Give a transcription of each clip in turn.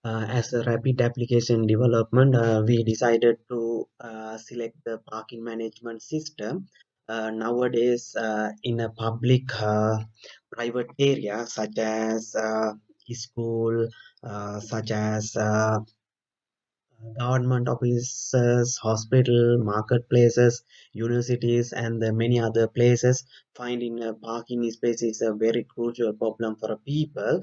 As a rapid application development, we decided to select the parking management system. Nowadays, in a public private area such as school, such as government offices, hospital, marketplaces, universities, and the many other places, finding a parking space is a very crucial problem for people.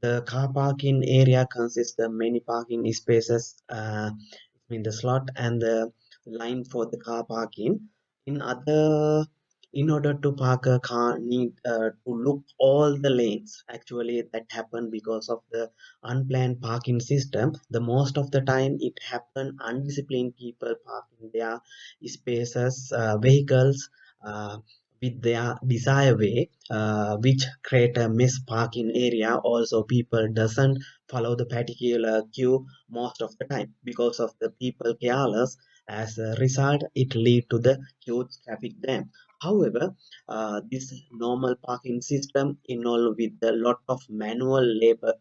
The car parking area consists of many parking spaces in the slot and the line for the car parking. In other, in order to park a car, need to look all the lanes. Actually, that happen because of the unplanned parking system. The most of the time, it happen undisciplined people parking their spaces, vehicles. With their desire way, which create a miss parking area. Also, people doesn't follow the particular queue most of the time because of the people careless. As a result, it lead to the huge traffic jam. However, this normal parking system involved with a lot of manual labor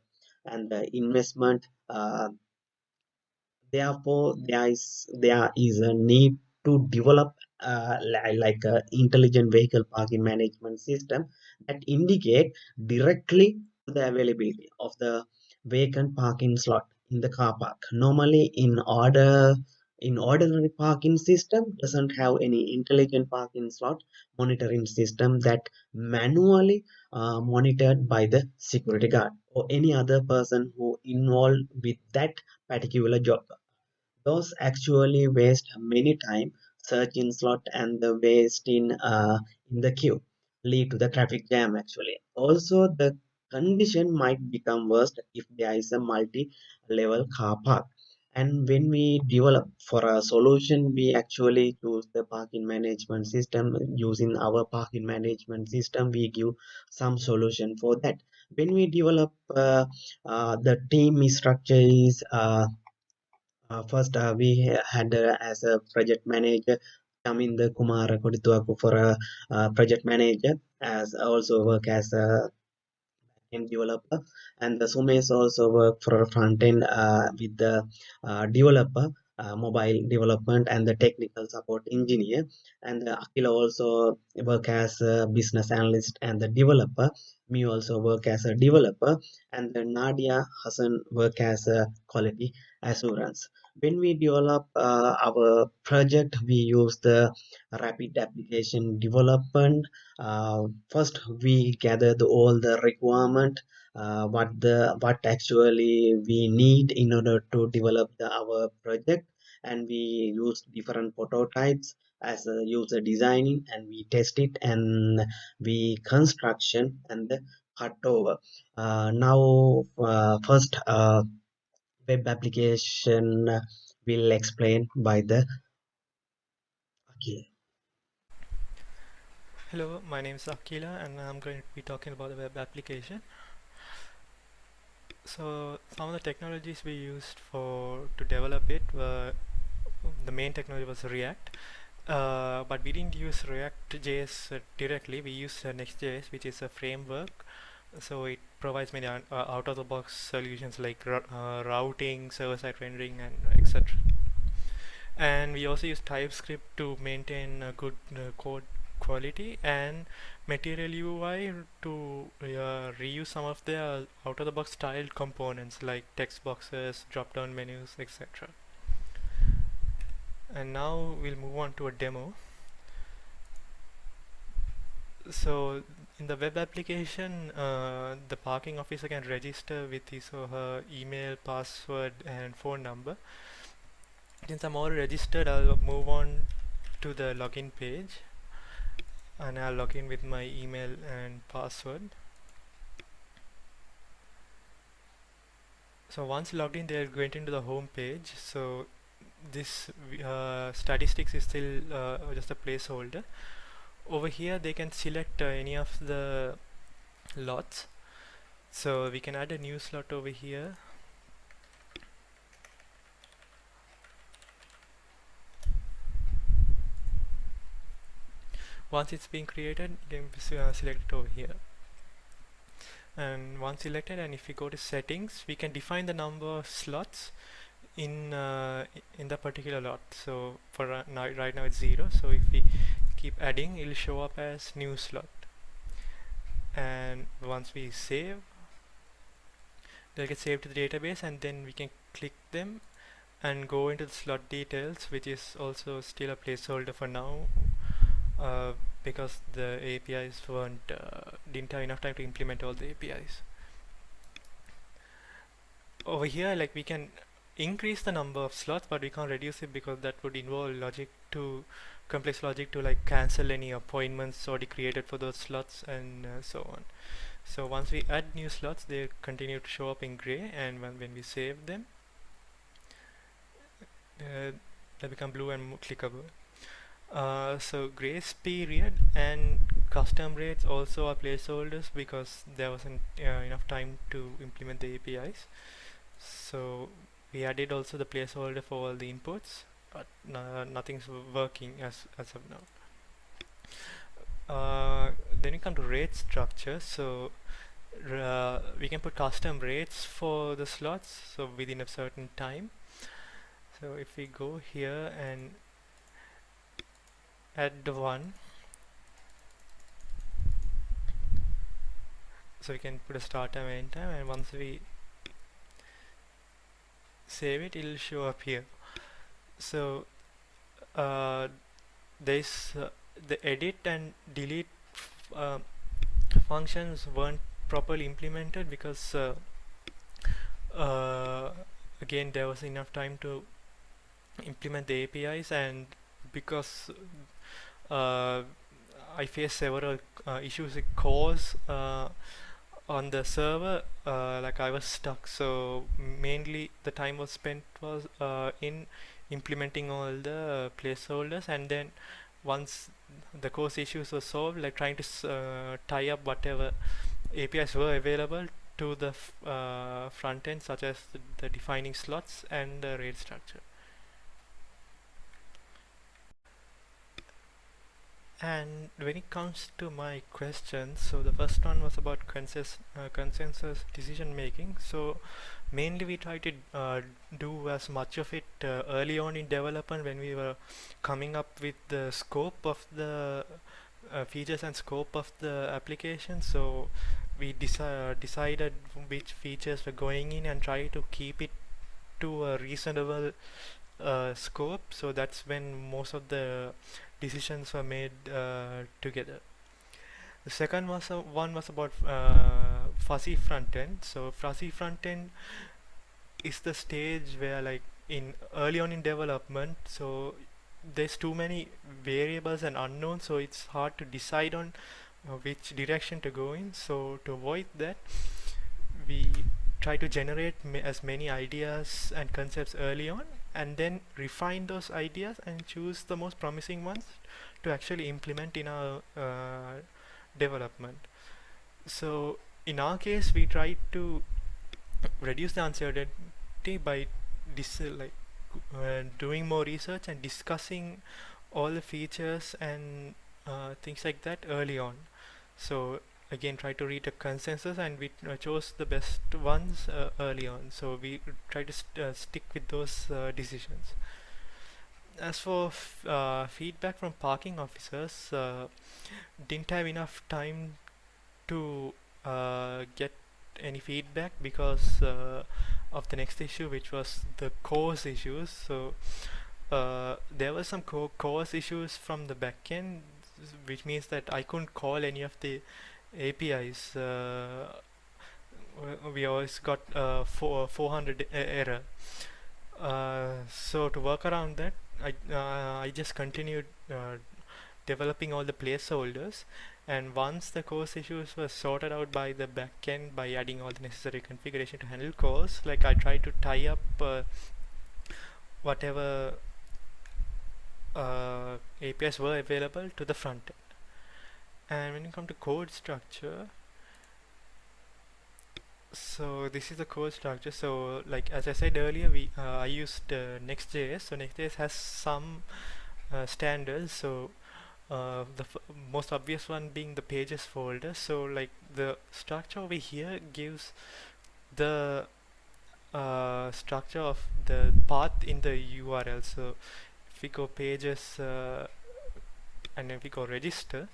and the investment. Therefore, there is a need to develop like a intelligent vehicle parking management system that indicate directly the availability of the vacant parking slot in the car park. Normally, in ordinary parking system doesn't have any intelligent parking slot monitoring system that manually monitored by the security guard or any other person who involved with that particular job. Those actually waste many time searching slot and the waste in the queue lead to the traffic jam actually. Also, the condition might become worse if there is a multi-level car park. And when we develop for a solution, we actually choose the parking management system. Using our parking management system, we give some solution for that. When we develop the team structure is first, we had as a project manager Chaminda Kumara Kodithuwakku for a project manager, as also work as a backend developer, and the Sumesh also work for a front end with the developer. Mobile development and the technical support engineer, and Akhila also work as a business analyst and the developer. Me also work as a developer, and the Nadiya Hassan work as a quality assurance. When we develop our project, we use the rapid application development. First, we gather all the requirement, what actually we need in order to develop our project, and we use different prototypes as a user designing, and we test it, and we construction and the cut over. Now, first. Web application will explain by the okay. Hello, my name is Akhila and I'm going to be talking about the web application. So some of the technologies we used for to develop it were the main technology was React, but we didn't use React.js directly. We used Next.js, which is a framework. So it provides many out-of-the-box solutions like routing, server-side rendering, and etc. And we also use TypeScript to maintain a good code quality, and Material UI to reuse some of the out-of-the-box styled components like text boxes, drop-down menus, etc. And now we'll move on to a demo. So in the web application, the parking officer can register with his or her email, password, and phone number. Since I'm already registered, I'll move on to the login page, and I'll log in with my email and password. So once logged in, they'll go into the home page. So this statistics is still just a placeholder. Over here they can select any of the lots. So we can add a new slot over here. Once it's being created, you can select it over here. And once selected, and if we go to settings, we can define the number of slots in the particular lot. So for right now it's 0, so if we keep adding, it'll show up as new slot. And once we save, they'll get saved to the database, and then we can click them and go into the slot details, which is also still a placeholder for now, uh, because the APIs didn't have enough time to implement all the APIs. Over here, like, we can increase the number of slots, but we can't reduce it because that would involve complex logic to like cancel any appointments already created for those slots, and so on. So once we add new slots, they continue to show up in gray, and when we save them, uh, they become blue and clickable. So grace period and custom rates also are placeholders because there wasn't enough time to implement the APIs. So we added also the placeholder for all the inputs, but nothing's working as of now. Then we come to rate structure. So we can put custom rates for the slots, so within a certain time. So if we go here and add the one, so we can put a start time and end time, and once we save it, it'll show up here. So this the edit and delete uh, functions weren't properly implemented because uh, again, there was enough time to implement the APIs, and because uh, I faced several issues with cause on the server, like I was stuck. So mainly the time was spent was in implementing all the placeholders, and then once the course issues were solved, like trying to tie up whatever APIs were available to the front end, such as the defining slots and the rate structure. And when it comes to my questions, so the first one was about consensus decision making. So mainly we try to do as much of it early on in development when we were coming up with the scope of the features and scope of the application. So we decided which features were going in and try to keep it to a reasonable scope. So that's when most of the decisions were made together. The second one was about fuzzy front end. So fuzzy front end is the stage where, like, in early on in development, so there's too many variables and unknowns, so it's hard to decide on which direction to go in. So to avoid that, we try to generate as many ideas and concepts early on, and then refine those ideas and choose the most promising ones to actually implement in our development. So in our case, we try to reduce the uncertainty by doing more research and discussing all the features and things like that early on. So again, try to reach a consensus, and we chose the best ones early on. So we try to stick with those decisions. As for feedback from parking officers, didn't have enough time to get any feedback because of the next issue, which was the course issues. So there were some course issues from the backend, which means that I couldn't call any of the APIs. We always got 400 error. So to work around that, I just continued developing all the placeholders, and once the course issues were sorted out by the backend by adding all the necessary configuration to handle calls, like I tried to tie up whatever APIs were available to the front end. And when you come to code structure, so this is the code structure. So like as I said earlier, I used Next.js. So Next.js has some standards. So The most obvious one being the pages folder. So like the structure over here gives the structure of the path in the URL. So if we go pages and if we go register,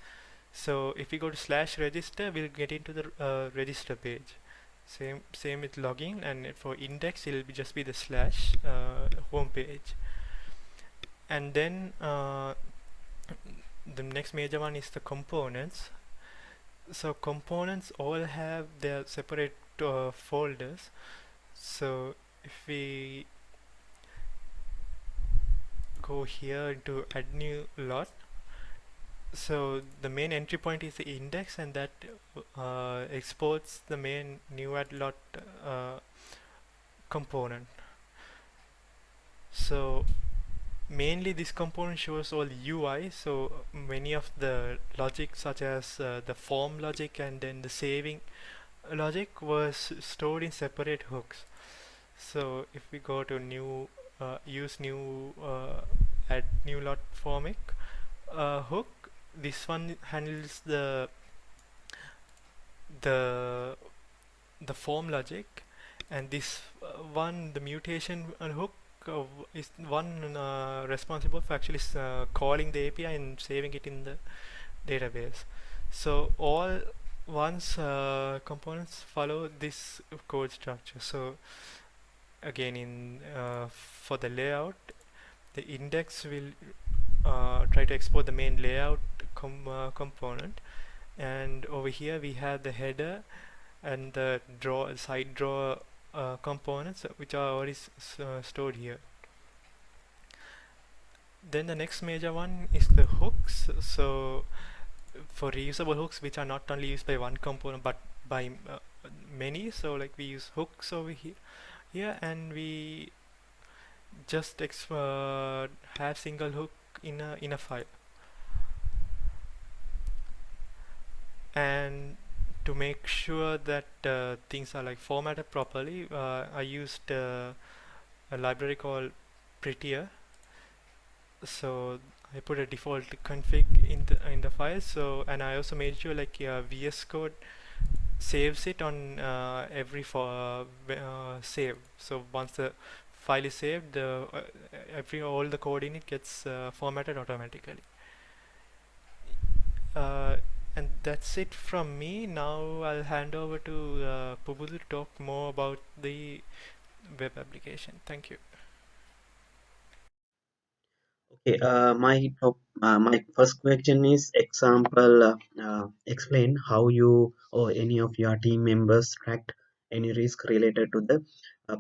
so if we go to slash register, we'll get into the register page. Same with login, and for index it'll be just be the slash home page. And then the next major one is the components. So components all have their separate folders. So if we go here into add new lot, so the main entry point is the index, and that exports the main new add lot uh, component. So mainly this component shows all UI, so many of the logic such as the form logic and then the saving logic was stored in separate hooks. So if we go to new use new add new lot formic hook, this one handles the the form logic, and this one, the mutation hook, is one responsible for actually calling the API and saving it in the database. So all once components follow this code structure. So again, in for the layout, the index will try to export the main layout component, and over here we have the header and the draw side draw components which are already stored here. Then the next major one is the hooks. So for reusable hooks which are not only used by one component but by many, so like we use hooks over here, and we just have single hook in a file. And to make sure that things are like formatted properly, I used a library called prettier. So I put a default config in the file. So, and I also made sure like VS Code saves it on every save. So once the file is saved, every all the code in it gets formatted automatically. Uh, and that's it from me. Now I'll hand over to Pubudu to talk more about the web application. Thank you. Okay, my first question is example. Explain how you or any of your team members tracked any risk related to the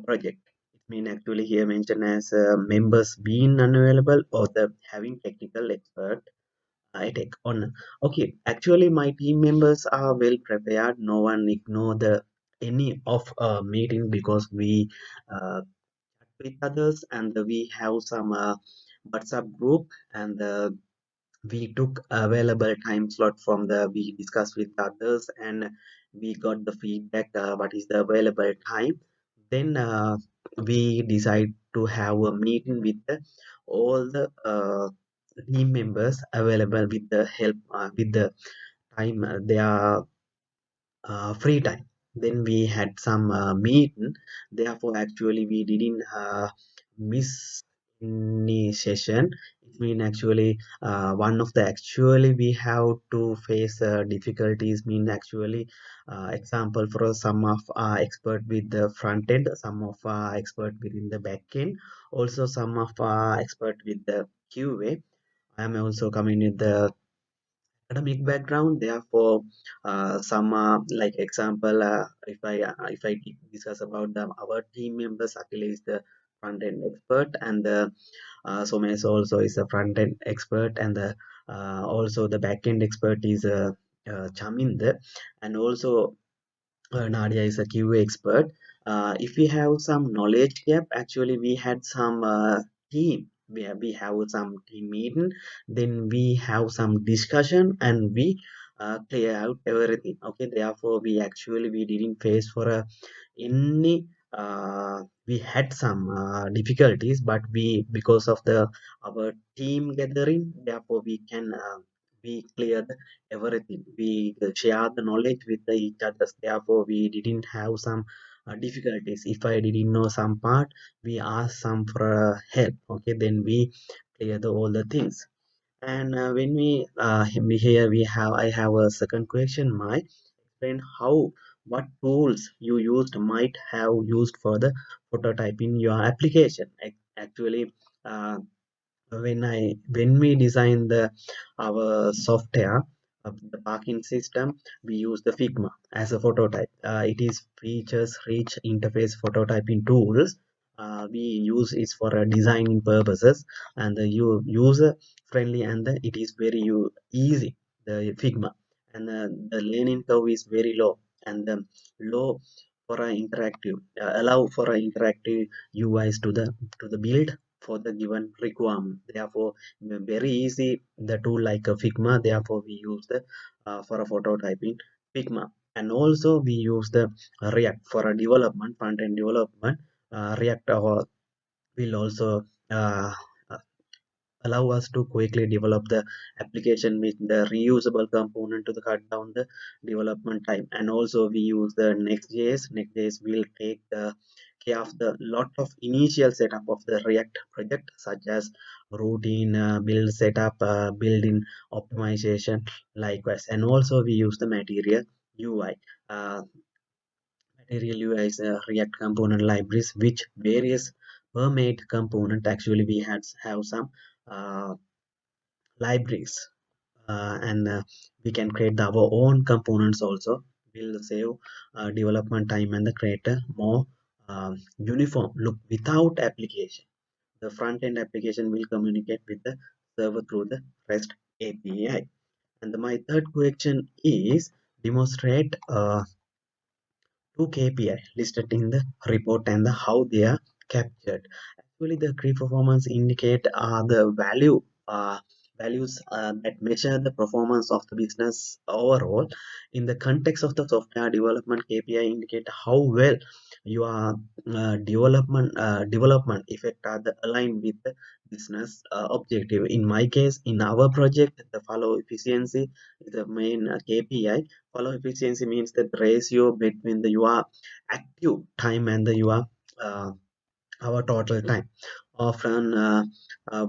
project. It mean actually here mentioned as members being unavailable or the having technical expert I take on. Okay, actually my team members are well prepared. No one ignore the any of meeting because we uh, with others and we have some WhatsApp group and we took available time slot from the we discussed with others and we got the feedback what is the available time. Then we decide to have a meeting with all the team members available with the help with the time they are free time. Then we had some meeting. Therefore, actually, we didn't miss any session. It mean actually one of the actually we have to face difficulties. Mean actually example for some of expert with the front end, some of expert within the back end, also some of expert with the QA. I am also coming with the academic background. Therefore some like example if I discuss about our team members, Akhila is the front end expert and the Somesh also is a front end expert and the also the back end expert is Chaminda and also Nadiya is a QA expert. If we have some knowledge gap, actually we had some team. We have some team meeting, then we have some discussion and we clear out everything. Okay, therefore we didn't face for any we had some difficulties, but we because of the our team gathering, therefore we can we cleared everything. We share the knowledge with each other. Therefore we didn't have some difficulties. If I didn't know some part, we asked some for help. Okay, then we clear all the things. And when we here we have I have a second question. My explain how what tools you used might have used for the prototyping your application. Actually, uh, when we design the our software of the parking system, we use the Figma as a prototype. It is features rich interface prototyping tools. We use it for designing purposes, and the user friendly, and it is very easy, the Figma. And the learning curve is very low, and low for a interactive allow for a interactive UIs to the build for the given requirement. Therefore, very easy the tool like a Figma. Therefore, we use the for a phototyping Figma. And also we use the React for a development, front end development. React will also uh, allow us to quickly develop the application with the reusable component to the cut down the development time. And also we use the Next.js will take the care of the lot of initial setup of the React project, such as routine build setup, build in optimization, likewise. And also we use the material UI. uh, Material UI is React component libraries, which various permade component. Actually we had have some uh, libraries, and we can create our own components also. Will save development time and the create a more uniform look without application. The front end application will communicate with the server through the REST API. And my third question is demonstrate two KPI listed in the report and the how they are captured. Actually, the key performance indicate are the values that measure the performance of the business overall. In the context of the software development, KPI indicate how well your development effect are aligned with the business objective. In my case, in our project, the follow efficiency is the main KPI. Follow efficiency means that the ratio between the your active time and the your uh, our total time. Often,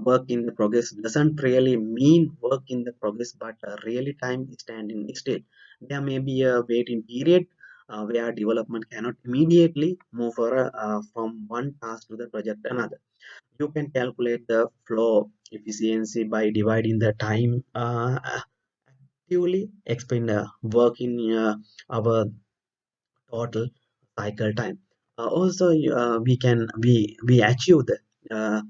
work in the progress doesn't really mean work in the progress, but really time is standing still. There may be a waiting period where development cannot immediately move from one task to the project another. You can calculate the flow efficiency by dividing the time actively expend work in our total cycle time. Also, we achieve the uh,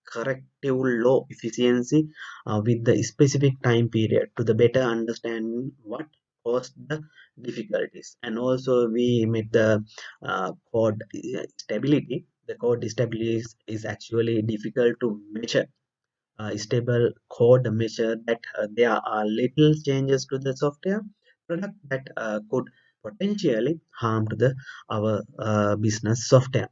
corrective low efficiency with the specific time period to the better understanding what caused the difficulties. And also we make the code stability. The code stability is actually difficult to measure. Stable code measure that there are little changes to the software product that could potentially harm to the our business software.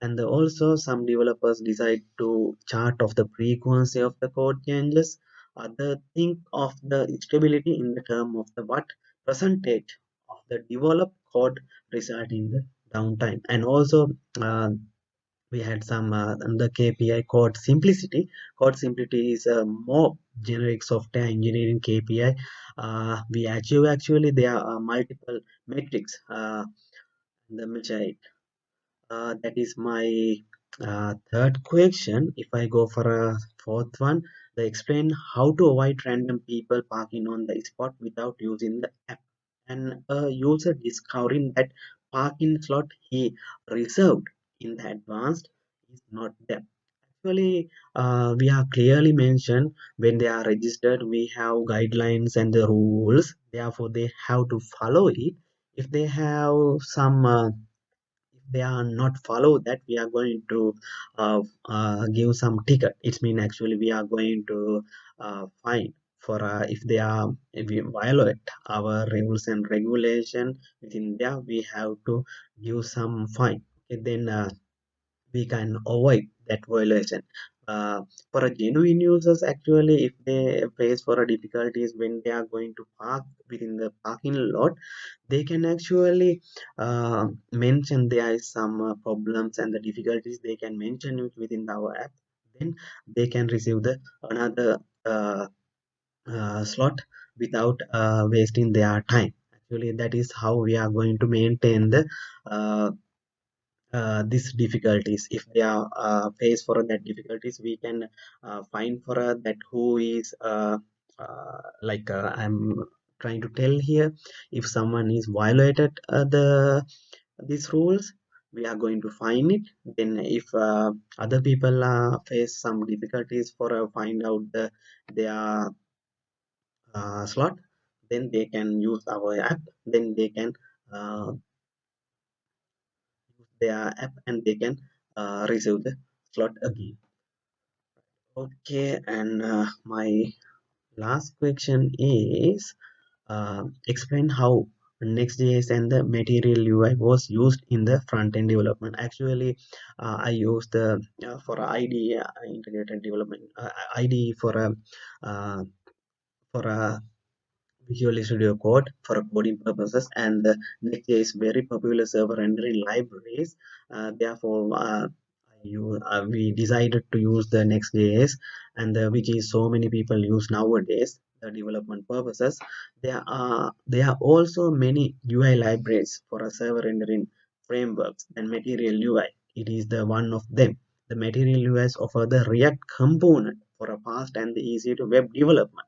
And also some developers decide to chart of the frequency of the code changes. Other think of the stability in the term of the what percentage of the developed code result in the downtime. And also uh, we had some the KPI code simplicity. Code simplicity is a more generic software engineering KPI. We achieve actually there are multiple metrics. The measure it. That is my third question. If I go for a fourth one, they explain how to avoid random people parking on the spot without using the app, and a user discovering that parking slot he reserved in the advanced is not there. Actually, we are clearly mentioned when they are registered, we have guidelines and the rules. Therefore, they have to follow it. If they have some if they are not follow that, we are going to give some ticket. It means actually we are going to fine for if they are if we violate our rules and regulation within there, we have to give some fine. Okay, then we can avoid that violation. For a genuine users, actually, if they face for a difficulties when they are going to park within the parking lot, they can actually mention there is some problems and the difficulties. They can mention it within our app. Then they can receive the another slot without wasting their time. Actually, that is how we are going to maintain the uh, these difficulties. If they are faced for that difficulties, we can find for that who is I'm trying to tell here. If someone is violated these rules, we are going to find it. Then if other people face some difficulties for find out their slot, then they can use our app. Then they can uh, use their app and they can receive the slot again. Okay, and my last question is explain how Next.js and the Material UI was used in the front-end development. Actually, I used the for IDE integrated development IDE uh, for a Visual Studio Code for coding purposes, and the Next.js is very popular server rendering libraries. Therefore, we decided to use the Next.js, and which is so many people use nowadays. The development purposes. There are also many UI libraries for a server rendering frameworks and Material UI. It is the one of them. The Material UIs offer the React component for a fast and easy to web development.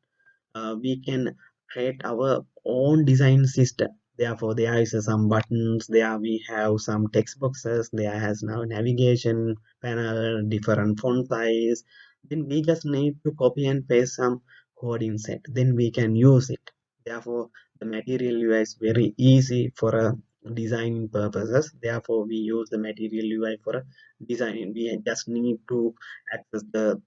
We can create our own design system. Therefore, there is some buttons, there we have some text boxes, there has now navigation panel, different font size. Then we just need to copy and paste some code inside. Then we can use it. Therefore, the Material UI is very easy for a design purposes. Therefore, we use the Material UI for a design. We just need to access the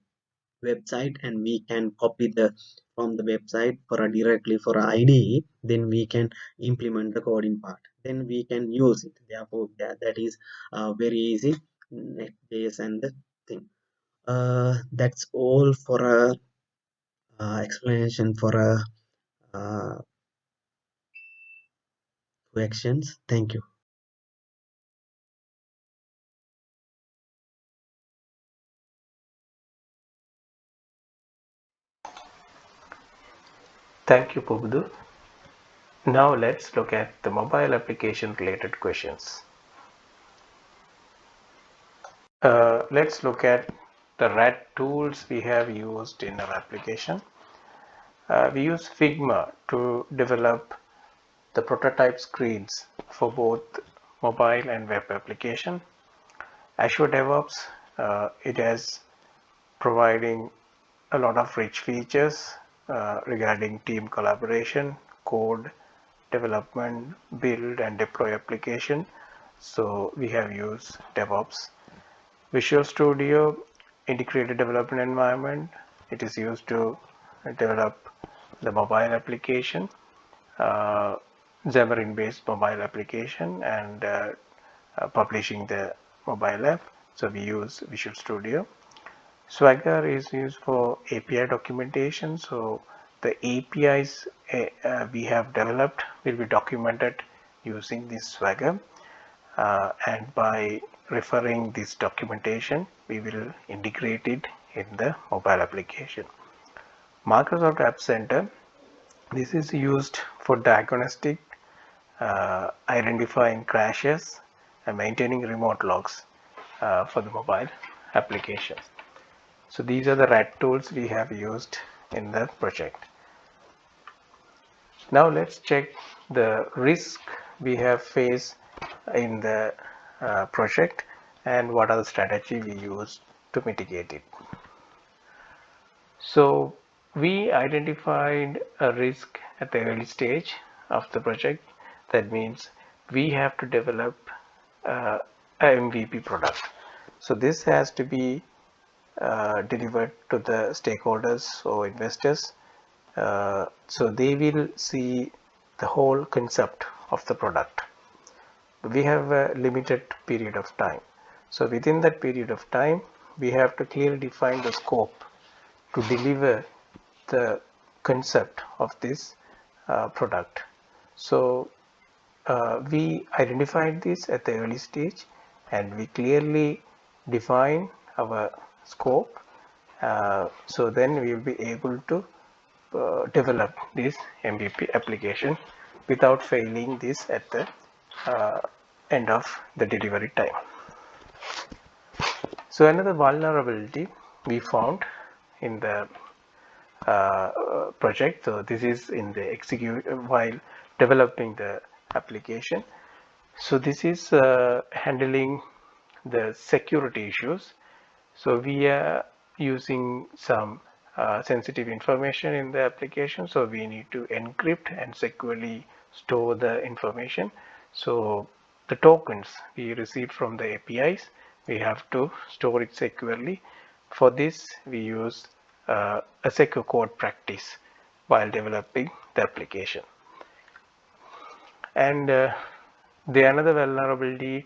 website and we can copy the from the website for a directly for a IDE. Then we can implement the coding part, then we can use it. Therefore, that is very easy. Next.js and the thing, that's all for a explanation for a questions. Thank you. Thank you, Pubudu. Now let's look at the mobile application related questions. Let's look at the RAD tools we have used in our application. We use Figma to develop the prototype screens for both mobile and web application. Azure DevOps, it has providing a lot of rich features regarding team collaboration, code development, build and deploy application. So we have used DevOps. Visual Studio integrated development environment. It is used to develop the mobile application, uh, Xamarin based mobile application, and publishing the mobile app. So we use Visual Studio. Swagger is used for API documentation. So the APIs we have developed will be documented using this Swagger. And by referring this documentation, we will integrate it in the mobile application. Microsoft App Center, this is used for diagnostic, identifying crashes and maintaining remote logs for the mobile application. So these are the RAD tools we have used in the project. Now let's check the risk we have faced in the project and what are the strategy we use to mitigate it. So we identified a risk at the early stage of the project. That means we have to develop a MVP product. So this has to be delivered to the stakeholders or investors, so they will see the whole concept of the product. We have a limited period of time, so within that period of time we have to clearly define the scope to deliver the concept of this product. So we identified this at the early stage, and we clearly define our scope. So then we will be able to develop this MVP application without failing this at the uh, end of the delivery time. So another vulnerability we found in the project. So this is in the execute while developing the application. So this is handling the security issues. So we are using some sensitive information in the application. So we need to encrypt and securely store the information. So the tokens we received from the APIs, we have to store it securely. For this, we use a secure code practice while developing the application. And the another vulnerability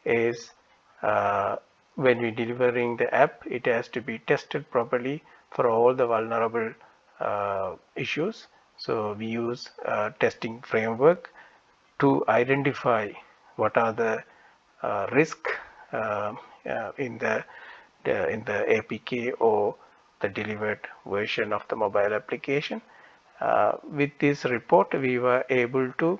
is when we delivering the app, it has to be tested properly for all the vulnerable issues. So we use a testing framework to identify what are the risk in the APK or the delivered version of the mobile application. With this report, we were able to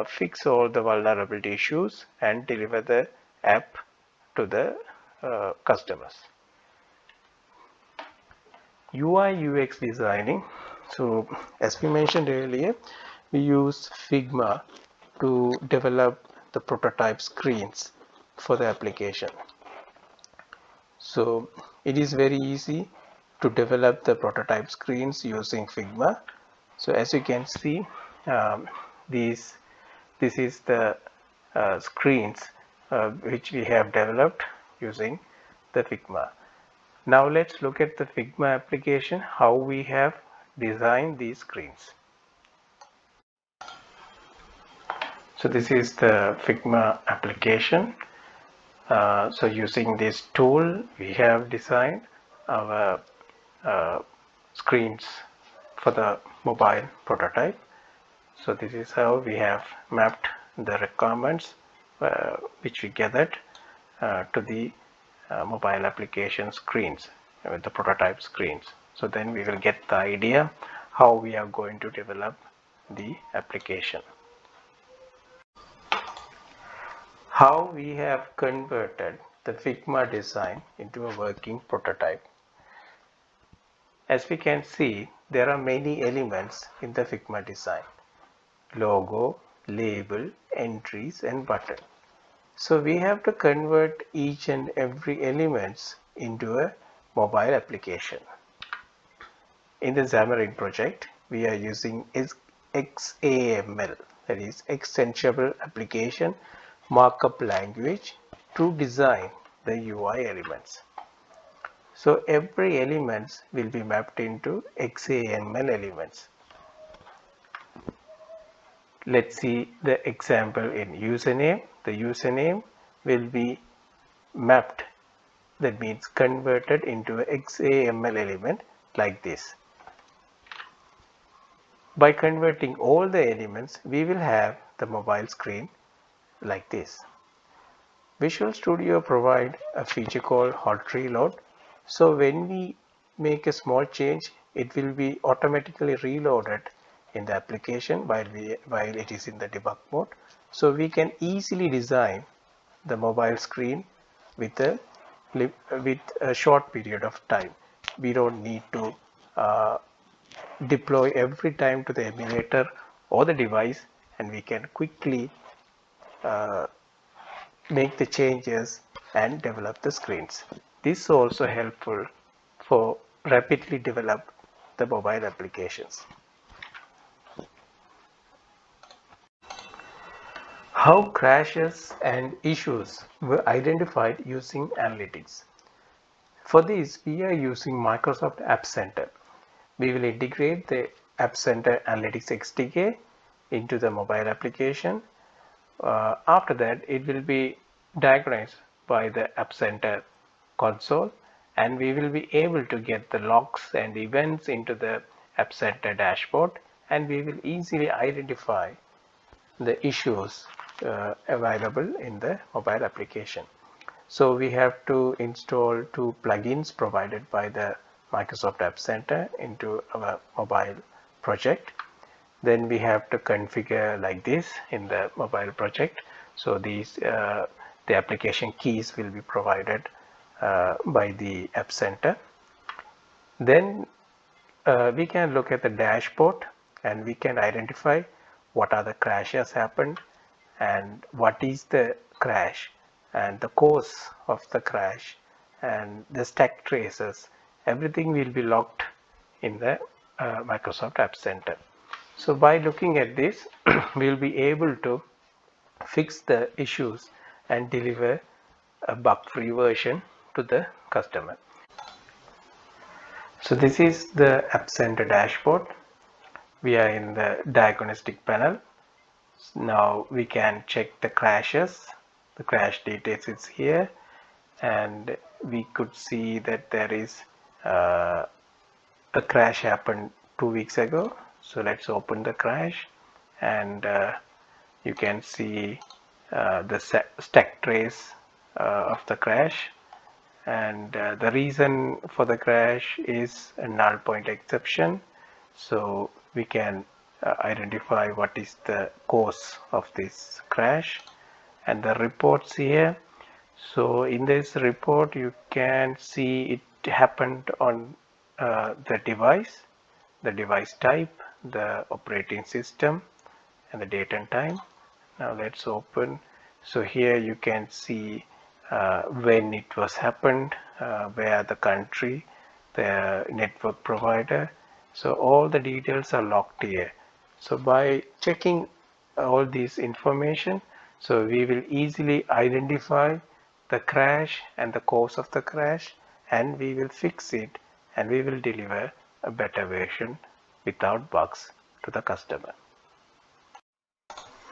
fix all the vulnerability issues and deliver the app to the customers. UI UX designing. So as we mentioned earlier, we use Figma to develop the prototype screens for the application. So it is very easy to develop the prototype screens using Figma. So as you can see, this is the screens which we have developed using the Figma. Now let's look at the Figma application, how we have designed these screens. So this is the Figma application. So using this tool, we have designed our screens for the mobile prototype. So this is how we have mapped the requirements which we gathered to the mobile application screens with the prototype screens. So then we will get the idea how we are going to develop the application. How we have converted the Figma design into a working prototype. As we can see, there are many elements in the Figma design: logo, label, entries, and button. So we have to convert each and every elements into a mobile application. In the Xamarin project, we are using XAML, that is Extensible Application Markup Language, to design the UI elements. So every element will be mapped into XAML elements. Let's see the example in username. The username will be mapped, that means converted into a XAML element like this. By converting all the elements, we will have the mobile screen like this. Visual Studio provides a feature called hot reload. So when we make a small change, it will be automatically reloaded in the application while it is in the debug mode. So we can easily design the mobile screen with a short period of time. We don't need to deploy every time to the emulator or the device, and we can quickly make the changes and develop the screens. This is also helpful for rapidly develop the mobile applications. How crashes and issues were identified using analytics. For this, we are using Microsoft App Center. We will integrate the App Center Analytics XDK into the mobile application. After that, it will be diagnosed by the App Center console, and we will be able to get the logs and events into the App Center dashboard, and we will easily identify the issues available in the mobile application. So we have to install two plugins provided by the Microsoft App Center into our mobile project. Then we have to configure like this in the mobile project. So these the application keys will be provided by the App Center. Then we can look at the dashboard and we can identify what are the crashes happened and what is the crash and the cause of the crash and the stack traces. Everything will be logged in the Microsoft App Center. So by looking at this, we'll be able to fix the issues and deliver a bug-free version to the customer. So this is the App Center dashboard. We are in the diagnostic panel. Now we can check the crashes. The crash details is here, and we could see that there is a crash happened 2 weeks ago. So let's open the crash, and you can see the stack trace of the crash, and the reason for the crash is a null point exception. So we can identify what is the cause of this crash, and the reports here. So in this report you can see it happened on the device type, the operating system, and the date and time. Now let's open. So here you can see when it was happened, where the country, the network provider. So all the details are logged here. So by checking all this information, so we will easily identify the crash and the cause of the crash, and we will fix it, and we will deliver a better version without bugs to the customer.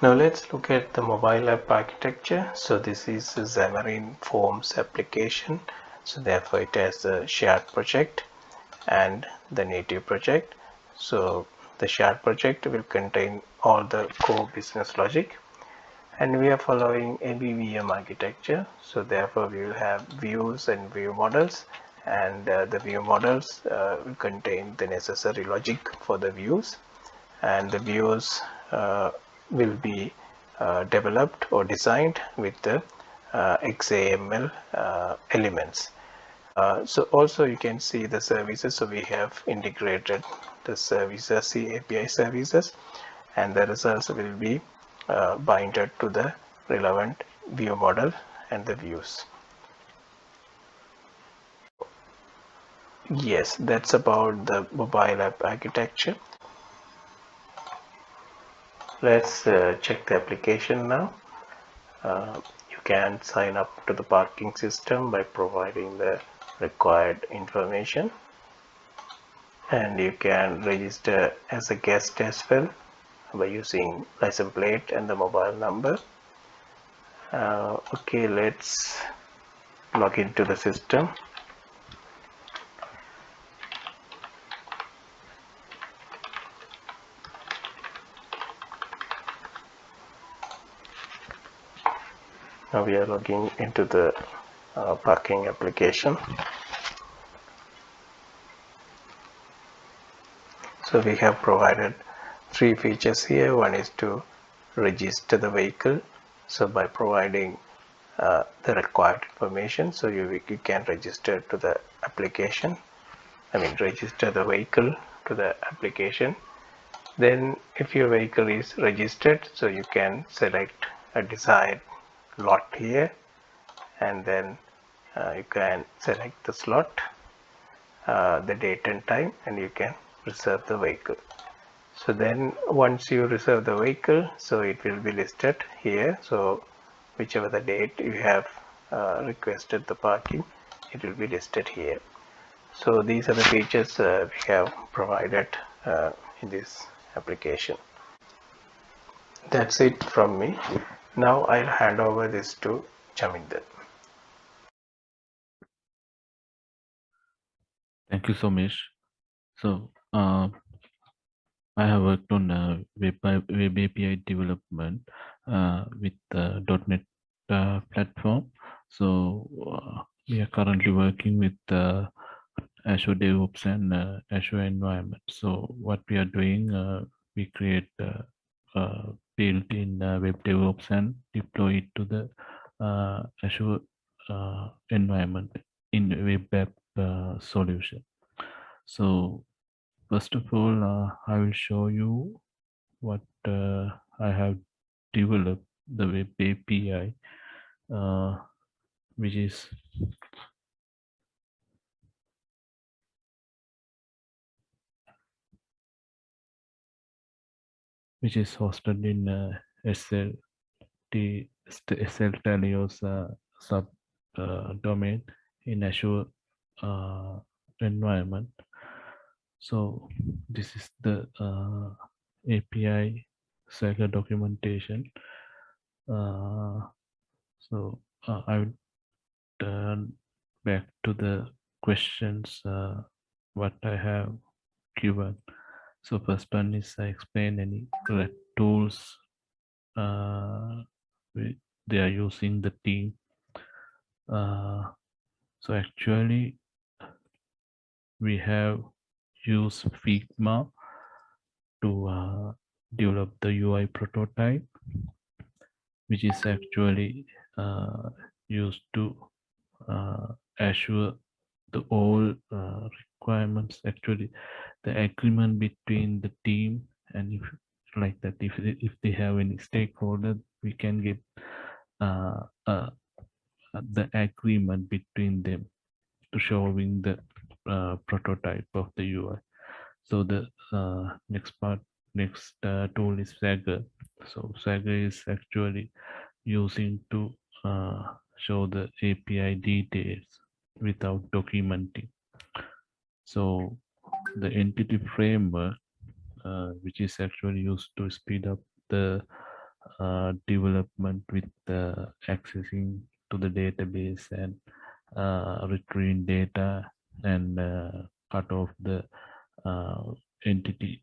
Now let's look at the mobile app architecture. So this is a Xamarin Forms application. So therefore it has a shared project and the native project. So the shared project will contain all the core business logic, and we are following ABVM architecture. So therefore we will have views and view models, and the view models will contain the necessary logic for the views, and the views will be developed or designed with the XAML elements. So also you can see the services. So we have integrated the services, the API services, and the results will be binded to the relevant view model and the views. Yes, that's about the mobile app architecture. Let's check the application now. You can sign up to the parking system by providing the required information, and you can register as a guest as well by using license plate and the mobile number. Okay, let's log into the system. Now we are logging into the parking application. So we have provided three features here. One is to register the vehicle. So by providing the required information, so you can register to the application. Register the vehicle to the application. Then if your vehicle is registered, so you can select a desired lot here, and then you can select the slot, the date and time, and you can reserve the vehicle. So then once you reserve the vehicle, so it will be listed here. So whichever the date you have requested the parking, it will be listed here. So these are the features we have provided in this application. That's it from me. Now I'll hand over this to Chaminda. Thank you so much. So, I have worked on web API development with the .NET platform. So, we are currently working with Azure DevOps and Azure environment. So, what we are doing, we create built-in web DevOps and deploy it to the Azure environment in web app solution. So first of all, I will show you what I have developed the web API, uh, which is hosted in SL Talos sub domain in Azure environment. So this is the API Swagger documentation. I will turn back to the questions what I have given. So first one is I explain any correct tools they are using the team. So actually we have used Figma to develop the UI prototype, which is actually used to assure the all requirements. Actually, the agreement between the team, and if like that, if they have any stakeholder, we can get the agreement between them to showing the prototype of the UI. So the next tool is Swagger. So Swagger is actually using to show the API details without documenting. So the entity framework, which is actually used to speed up the development with accessing to the database and retrieving data and cut off the entity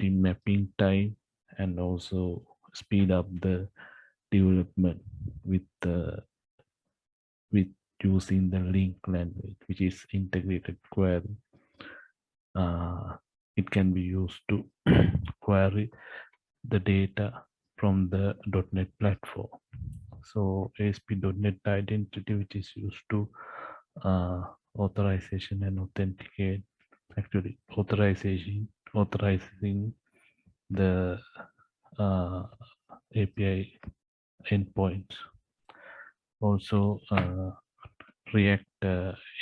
mapping time, and also speed up the development with using the link language, which is integrated query. It can be used to query the data from the .NET platform. So ASP.NET Identity, which is used to authorization and authenticate, actually authorizing the API endpoints. Also React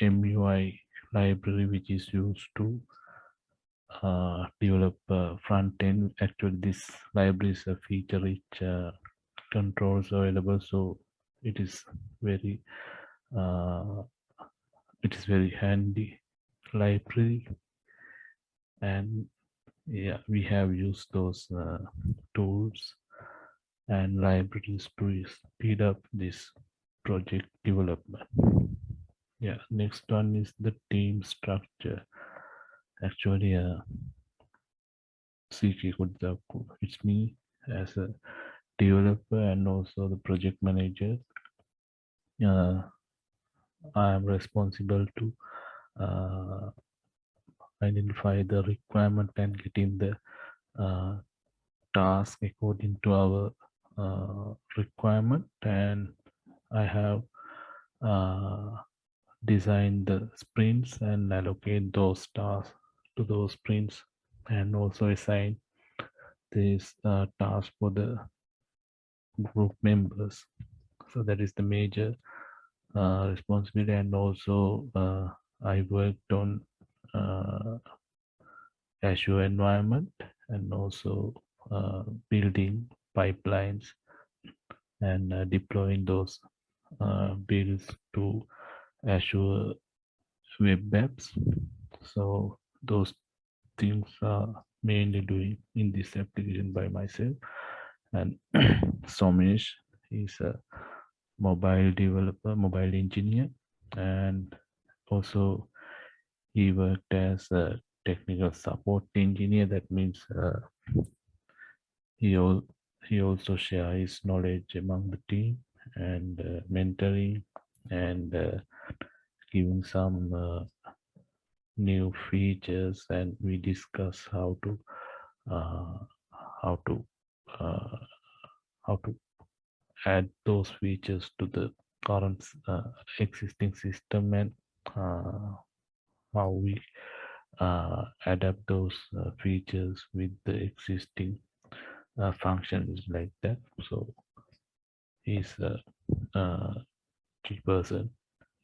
MUI library, which is used to develop front end. Actually, this library is a feature rich controls available, so it is very handy library. And yeah, we have used those tools and libraries to speed up this project development. Yeah, next one is the team structure. Actually, C.K. Kodithuwakku, it's me as a developer and also the project manager. I am responsible to identify the requirement and getting the task according to our requirement, and I have designed the sprints and allocate those tasks to those sprints, and also assign this task for the group members. So that is the major responsibility. And also I worked on Azure environment, and also building pipelines and deploying those builds to Azure web apps. So those things are mainly doing in this application by myself. And Somesh is a mobile developer, mobile engineer, and also he worked as a technical support engineer. That means he al- he also shares his knowledge among the team and mentoring and giving some new features, and we discuss uh, how to uh, how to add those features to the current existing system, and uh, how we adapt those features with the existing functions like that. So he's a key person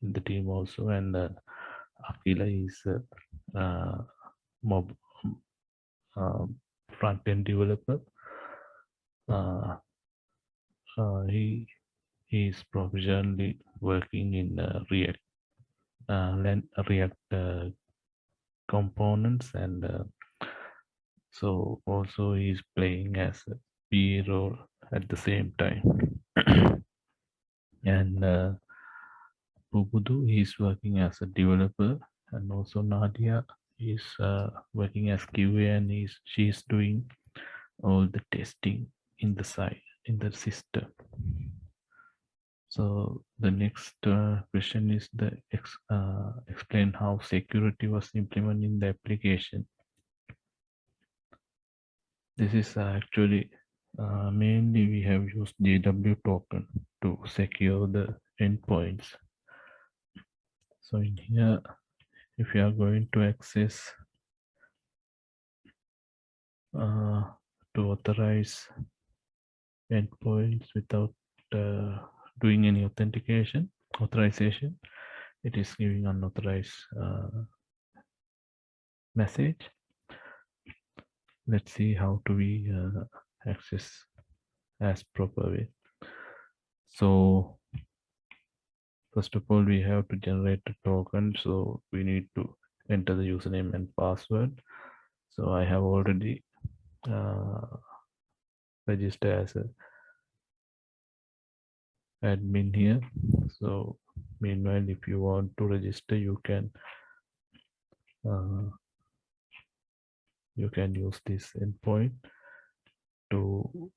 in the team also, and Akhila is a mob front end developer. Uh, he is professionally working in React components, and so also he's playing as a PA role at the same time. And pubudu, he's working as a developer, and also Nadiya is working as QA, and she's doing all the testing in the site in the system. So the next question is explain how security was implemented in the application. This is actually mainly we have used JW token to secure the endpoints. So in here, if you are going to access to authorize endpoints without doing any authorization, it is giving unauthorized message. Let's see how do we access as proper way. So first of all, we have to generate a token. So we need to enter the username and password. So I have already registered as a admin here. So meanwhile, if you want to register, you can use this endpoint to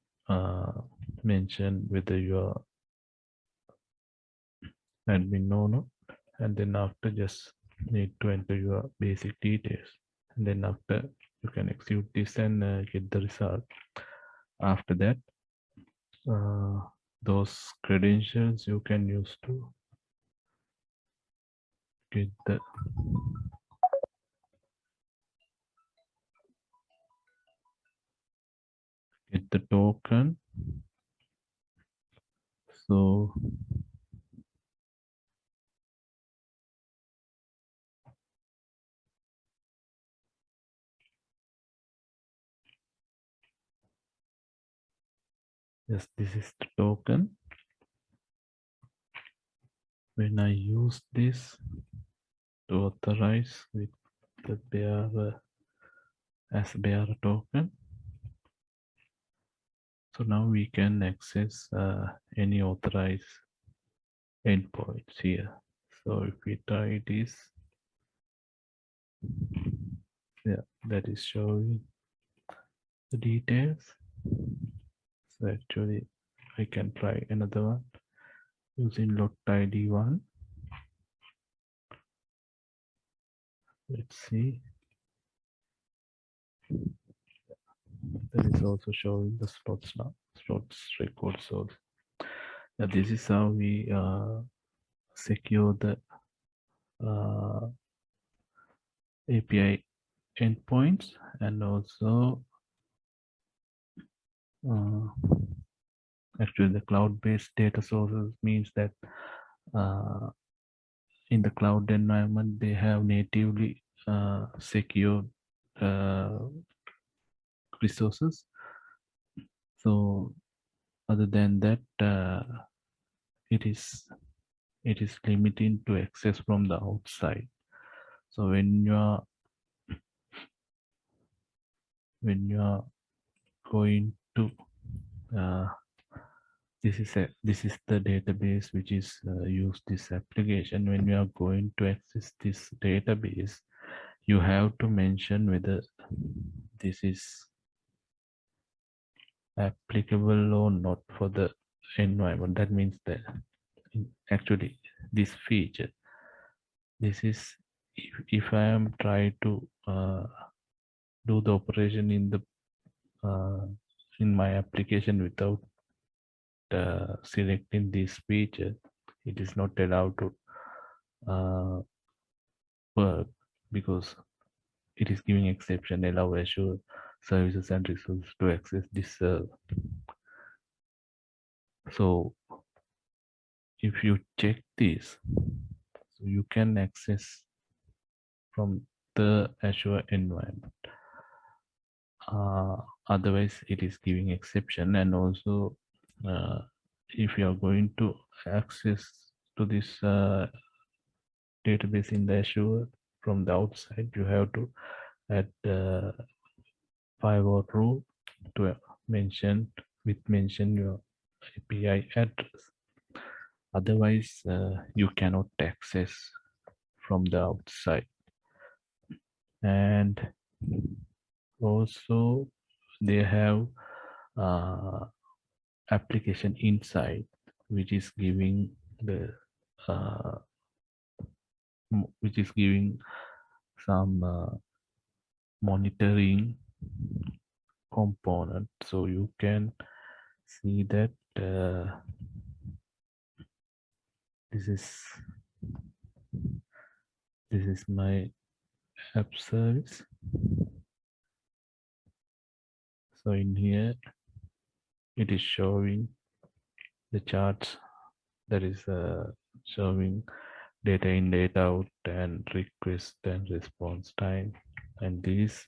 mention whether you are admin or not, and then after just need to enter your basic details, and then after you can execute this and get the result. After that, those credentials you can use to get the token. So yes, this is the token. When I use this to authorize with the bearer as bearer token, so now we can access any authorized endpoints here. So if we try this, yeah, that is showing the details. So actually I can try another one using locked ID one. Let's see. That is also showing the slots now. Slots records also. Now this is how we secure the API endpoints, and also actually the cloud-based data sources means that in the cloud environment they have natively secured resources. So other than that, it is limiting to access from the outside. So when you are going to this is the database which is used this application. When you are going to access this database, you have to mention whether this is applicable or not for the environment. That means that actually this feature, this is if I am trying to do the operation in my application without selecting this feature, it is not allowed to work, because it is giving exception allow Azure services and resources to access this server. So if you check this, so you can access from the Azure environment. Otherwise it is giving exception. And also if you are going to access to this database in the Azure from the outside, you have to add firewall rule to mention your API address. Otherwise you cannot access from the outside. And also they have application inside which is giving the which is giving some monitoring component. So you can see that this is my app service. So in here it is showing the charts that is showing data in, data out, and request and response time. And these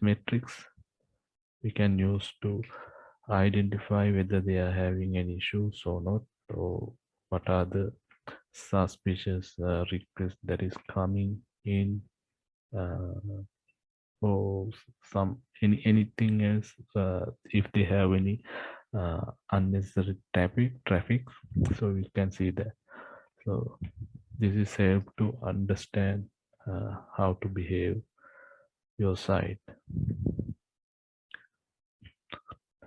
metrics we can use to identify whether they are having any issues or not, or what are the suspicious requests that is coming in, or anything else, if they have any unnecessary traffic, so we can see that. So this is help to understand how to behave your site.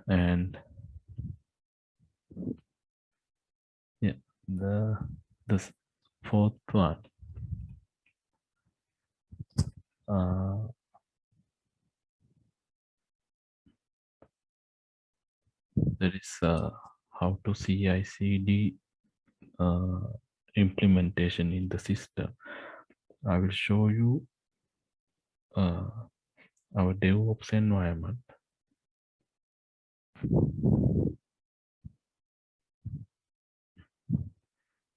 And yeah, the fourth one, there is how to CI/CD implementation in the system. I will show you our DevOps environment.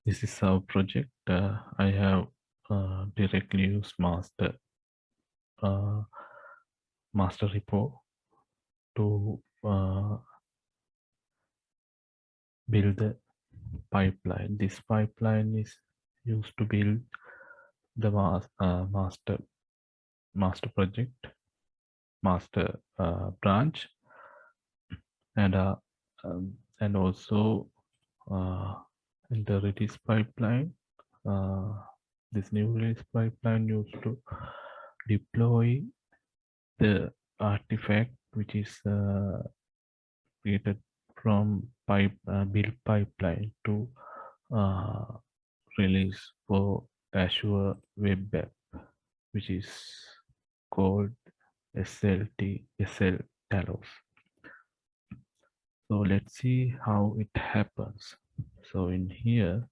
This is our project. I have directly used master repo to build the pipeline. This pipeline is used to build the master project, master branch, and also in the release pipeline. This new release pipeline used to deploy the artifact which is created from build pipeline to release for Azure Web App, which is called SL Talos. So let's see how it happens. So in here,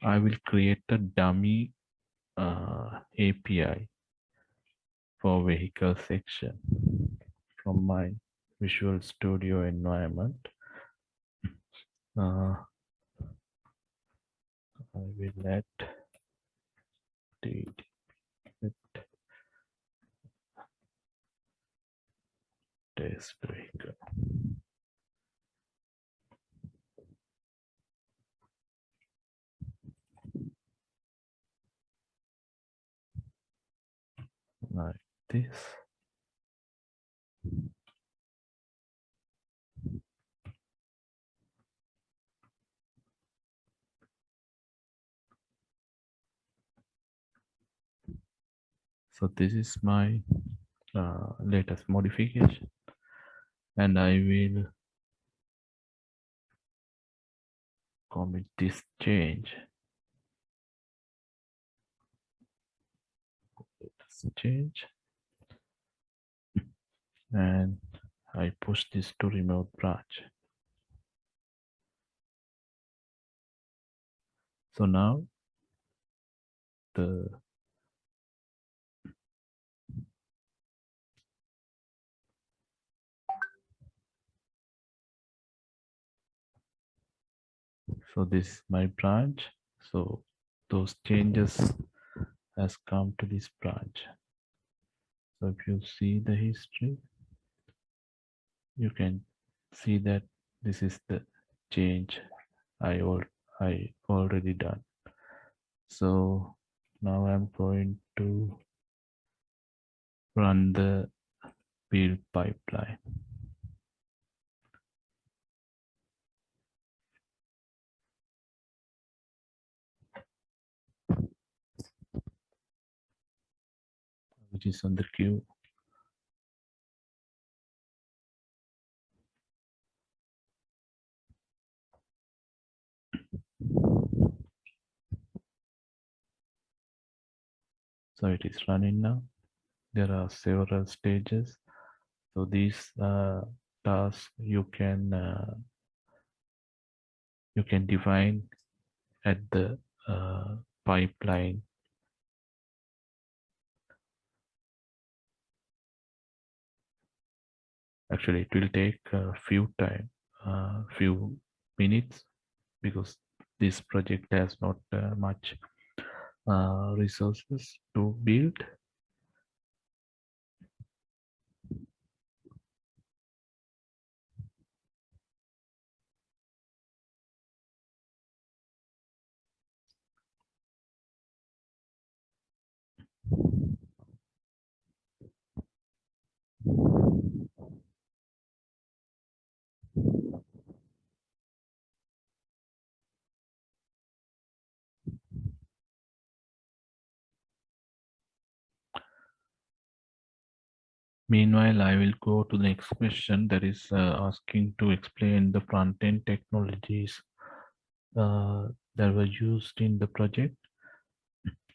I will create a dummy API for vehicle section from my Visual Studio environment. I will add the test vehicle. like this. So this is my latest modification, and I will commit this change. Let's change, and I push this to remote branch. So now the so this is my branch. So those changes has come to this branch. So if you see the history, you can see that this is the change I already done. So now I'm going to run the build pipeline. Which is on the queue. So it is running now. There are several stages. So these tasks you can define at the pipeline. Actually, it will take a few minutes, because this project has not much resources to build. Meanwhile, I will go to the next question, that is asking to explain the front-end technologies that were used in the project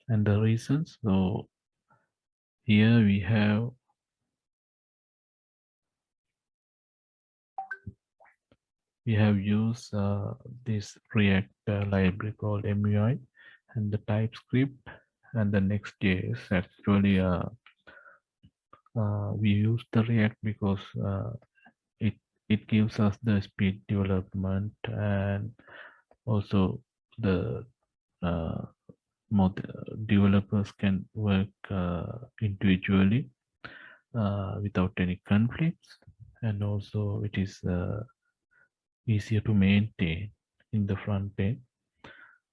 and the reasons. So here we have used this React library called MUI and the TypeScript and the Next.js. Actually, we use the React because it gives us the speed development, and also the more developers can work individually without any conflicts, and also it is easier to maintain in the front end.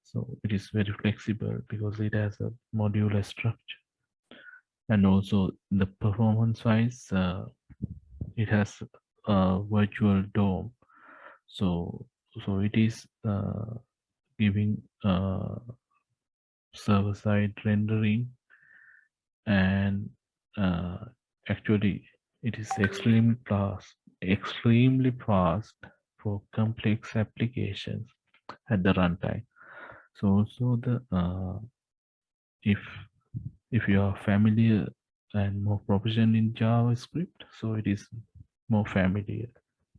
So it is very flexible because it has a modular structure, and also the performance wise it has a virtual DOM. So it is giving server side rendering, and actually it is extremely fast for complex applications at the runtime. So also the if you are familiar and more proficient in JavaScript, so it is more familiar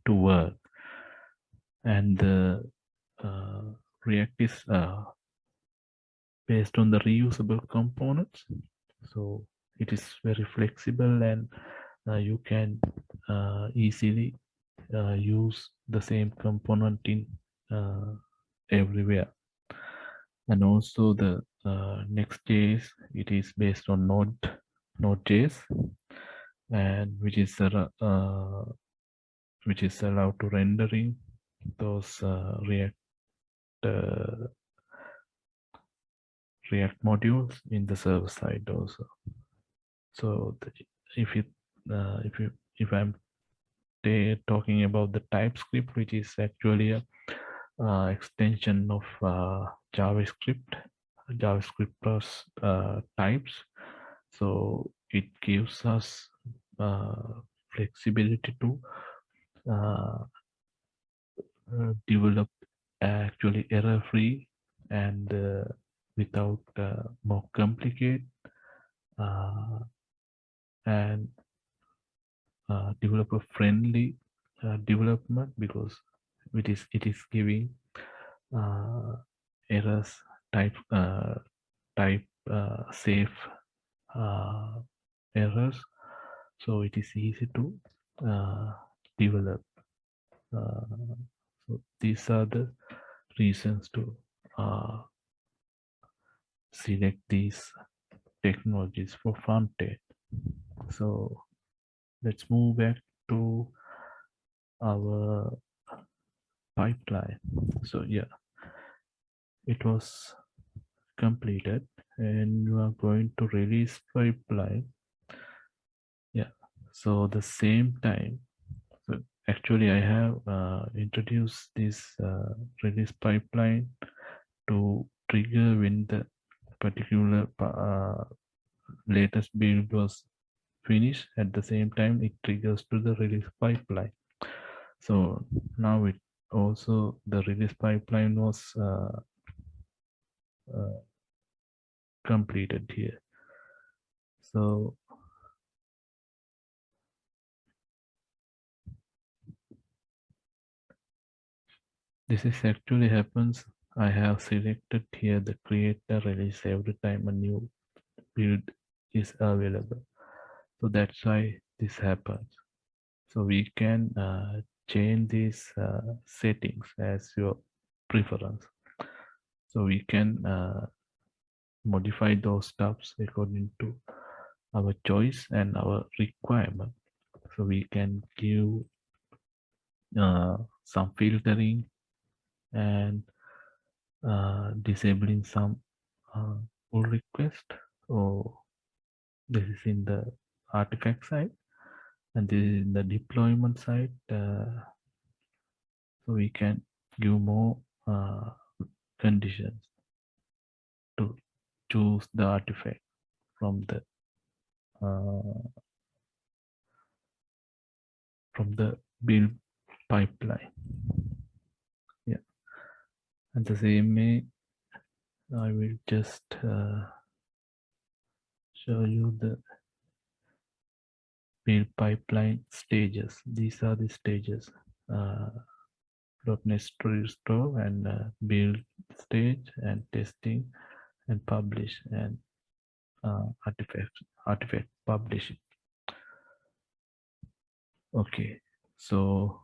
to work. And the React is based on the reusable components, so it is very flexible, and you can easily use the same component in everywhere. And also the Next.js, it is based on Node.js, and which is allowed to rendering those React modules in the server side also. So if you if I'm talking about the TypeScript, which is actually a extension of JavaScript plus types. So it gives us flexibility to develop actually error-free and without more complicated and developer-friendly development, because it is giving errors type safe uh, errors, so it is easy to develop. So these are the reasons to select these technologies for front end. So let's move back to our pipeline. So yeah, it was completed and you are going to release pipeline. Yeah, so the same time, so actually I have introduced this release pipeline to trigger when the particular latest build was finished. At the same time, it triggers to the release pipeline. So now it also, the release pipeline was completed here. So this is actually happens. I have selected here the create the release every time a new build is available. So that's why this happens. So we can change these settings as your preference. So we can modify those stuffs according to our choice and our requirement. So we can give some filtering and disabling some pull request. So this is in the artifact side, and this is in the deployment side. So we can give more conditions to choose the artifact from the build pipeline. Yeah, and the same way I will just show you the build pipeline stages. These are the stages: .NET Restore and build stage and testing and publish and artifact publishing. Okay, so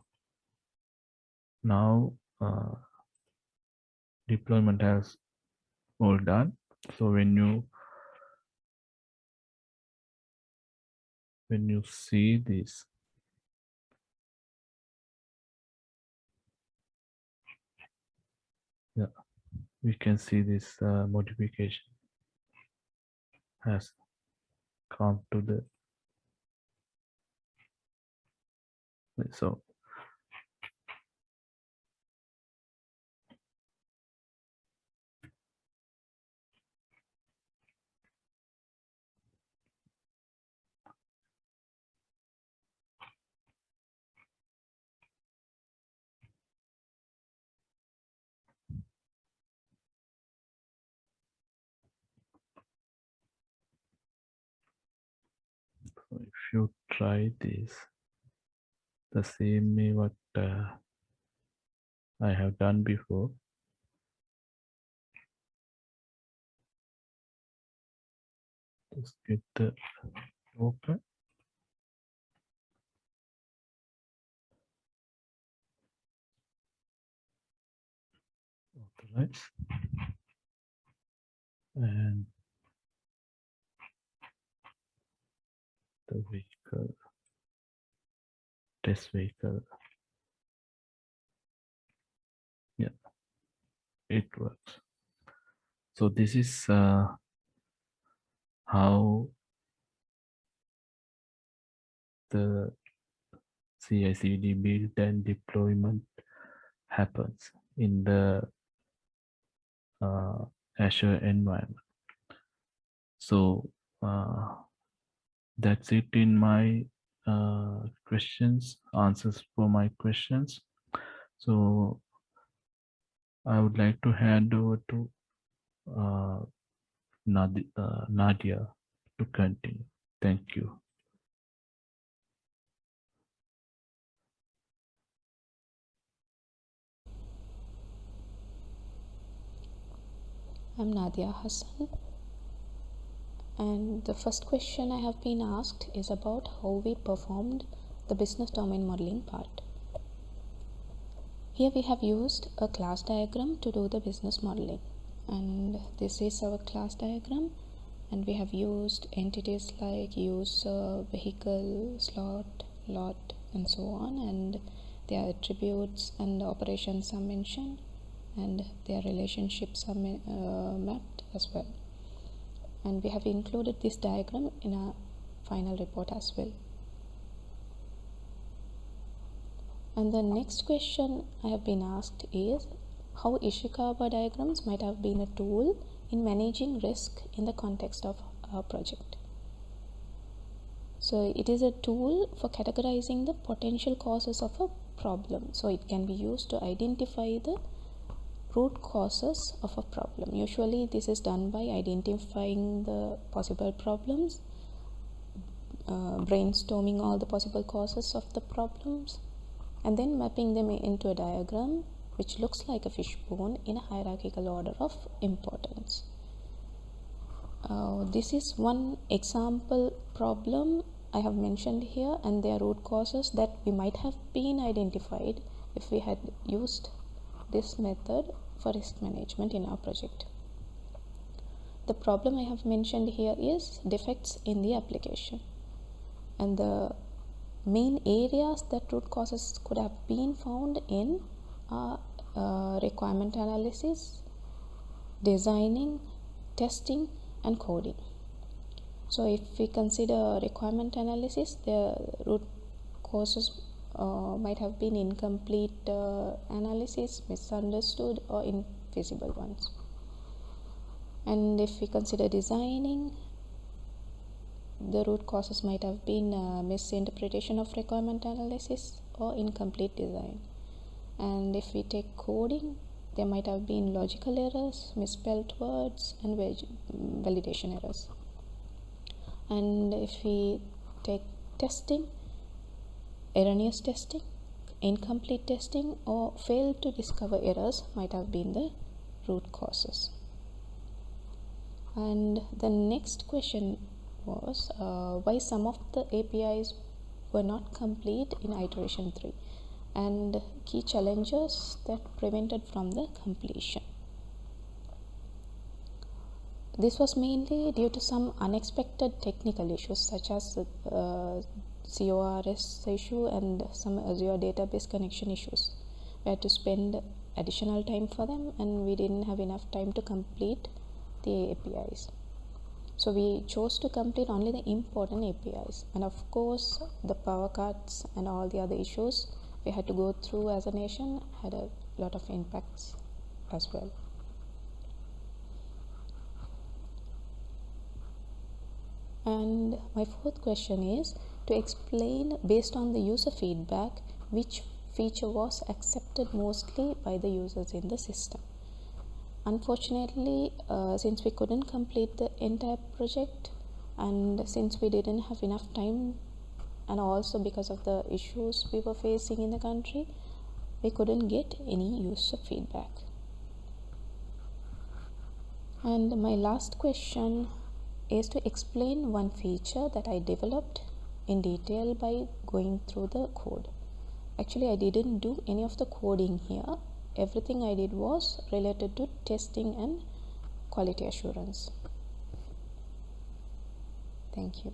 now deployment has all done. So when you see this, yeah, we can see this modification has come to the, so if you try this the same way what I have done before, just get the open, authorize, and the vehicle, test vehicle. Yeah, it works. So this is how the CI/CD build and deployment happens in the Azure environment. So that's it in my answers for my questions. So I would like to hand over to Nadiya to continue. Thank you. I'm Nadiya Hassan, and the first question I have been asked is about how we performed the business domain modeling part. Here we have used a class diagram to do the business modeling, and this is our class diagram, and we have used entities like user, vehicle, slot, lot, and so on, and their attributes and operations are mentioned, and their relationships are mapped as well. And we have included this diagram in our final report as well. And the next question I have been asked is how Ishikawa diagrams might have been a tool in managing risk in the context of our project. So it is a tool for categorizing the potential causes of a problem. So it can be used to identify the root causes of a problem. Usually this is done by identifying the possible problems, brainstorming all the possible causes of the problems, and then mapping them into a diagram which looks like a fishbone in a hierarchical order of importance. This is one example problem I have mentioned here, and their root causes that we might have been identified if we had used this method for risk management in our project. The problem I have mentioned here is defects in the application, and the main areas that root causes could have been found in are requirement analysis, designing, testing, and coding. So if we consider requirement analysis, the root causes might have been incomplete analysis, misunderstood, or infeasible ones. And if we consider designing, the root causes might have been misinterpretation of requirement analysis or incomplete design. And if we take coding, there might have been logical errors, misspelled words, and validation errors. And if we take testing, erroneous testing, incomplete testing, or failed to discover errors might have been the root causes. And the next question was why some of the APIs were not complete in iteration 3, and key challenges that prevented from the completion. This was mainly due to some unexpected technical issues such as CORS issue and some Azure database connection issues. We had to spend additional time for them, and we didn't have enough time to complete the APIs. So we chose to complete only the important APIs, and of course the power cuts and all the other issues we had to go through as a nation had a lot of impacts as well. And my fourth question is to explain, based on the user feedback, which feature was accepted mostly by the users in the system. Unfortunately, since we couldn't complete the entire project, and since we didn't have enough time, and also because of the issues we were facing in the country, we couldn't get any user feedback. And my last question is to explain one feature that I developed in detail by going through the code. Actually, I didn't do any of the coding here. Everything I did was related to testing and quality assurance. Thank you.